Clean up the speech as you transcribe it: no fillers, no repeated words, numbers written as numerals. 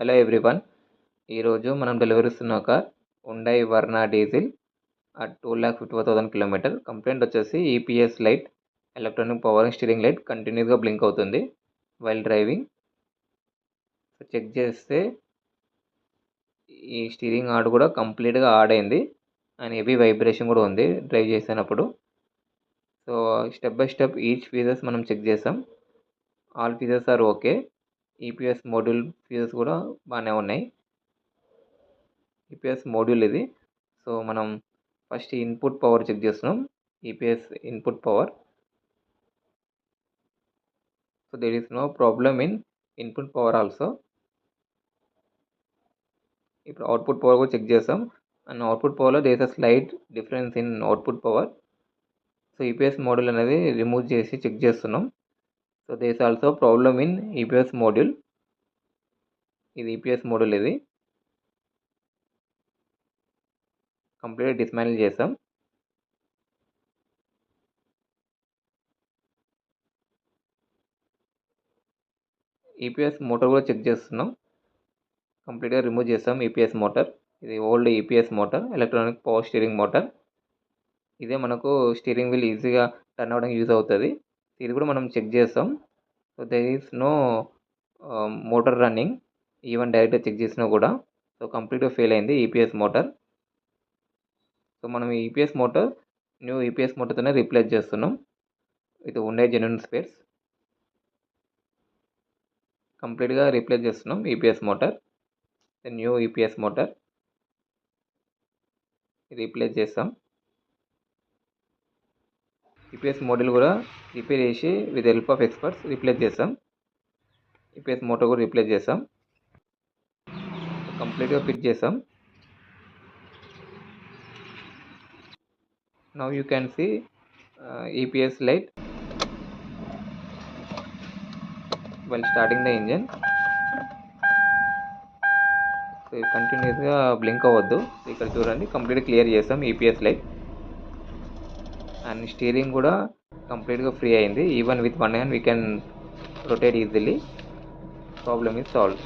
Hello everyone. ఈరోజు మనం delivery ఇస్తున్న car Hyundai Verna diesel 2,54,000 kilometre. Complaint వచ్చేసి EPS light, electronic power steering light కంటిన్యూస్గా బ్లింక్ అవుతుంది వైల్ డ్రైవింగ్. చెక్ చేస్తే ఈ స్టీరింగ్ ఆర్డ్ కూడా కంప్లీట్గా ఆడ్ అయింది అండ్ హెవీ వైబ్రేషన్ కూడా ఉంది డ్రైవ్ చేసినప్పుడు. So step by step each features మనం చెక్ చేసాం. All features are okay. EPS module features కూడా బాగానే ఉన్నాయి. ఈపీఎస్ మోడ్యూల్ ఇది. సో మనం ఫస్ట్ ఇన్పుట్ పవర్ చెక్ చేస్తున్నాం. EPS input power. So there is no problem in input power also. ఇప్పుడు output power కూడా చెక్ చేస్తాం అండ్ అవుట్పుట్ పవర్లో there is a slight difference in output power. So EPS module అనేది remove చేసి check చేస్తున్నాం. So there is also problem in EPS module. ఇది EPS module ఇది కంప్లీట్గా డిస్మాంటిల్ చేస్తాం. ఈపీఎస్ మోటార్ కూడా చెక్ చేస్తున్నాం. కంప్లీట్గా రిమూవ్ చేస్తాం ఈపీఎస్ మోటార్. ఇది old EPS motor, electronic power steering motor. ఇదే మనకు స్టీరింగ్ వీల్ ఈజీగా టర్న్ అవ్వడానికి యూజ్ అవుతుంది. ఇది కూడా మనం చెక్ చేస్తాం. So there is no motor running even డైరెక్ట్గా చెక్ చేసినా కూడా. సో కంప్లీట్గా ఫెయిల్ అయింది ఈపీఎస్ మోటార్. సో మనం ఈపీఎస్ మోటార్ న్యూ ఈపీఎస్ మోటార్తోనే రీప్లేస్ చేస్తున్నాం. ఇది ఉండే జెన్యున్ స్పేర్స్ కంప్లీట్గా రీప్లేస్ చేస్తున్నాం EPS motor. New EPS motor replace చేస్తాం. ఈపీఎస్ మోడల్ కూడా రిపేర్ చేసి with help of experts replace చేస్తాం. ఈపీఎస్ మోటార్ కూడా రీప్లేస్ చేస్తాం. కంప్లీట్గా ఫిట్ చేస్తాం. Now you can see EPS light while starting the engine. సో ఇది కంటిన్యూస్గా బ్లింక్ అవ్వద్దు. ఇక్కడ చూడండి కంప్లీట్గా క్లియర్ చేస్తాం ఈపీఎస్ లైట్. అండ్ స్టీరింగ్ కూడా కంప్లీట్గా ఫ్రీ అయింది. Even with one hand we can rotate easily. Problem is solve.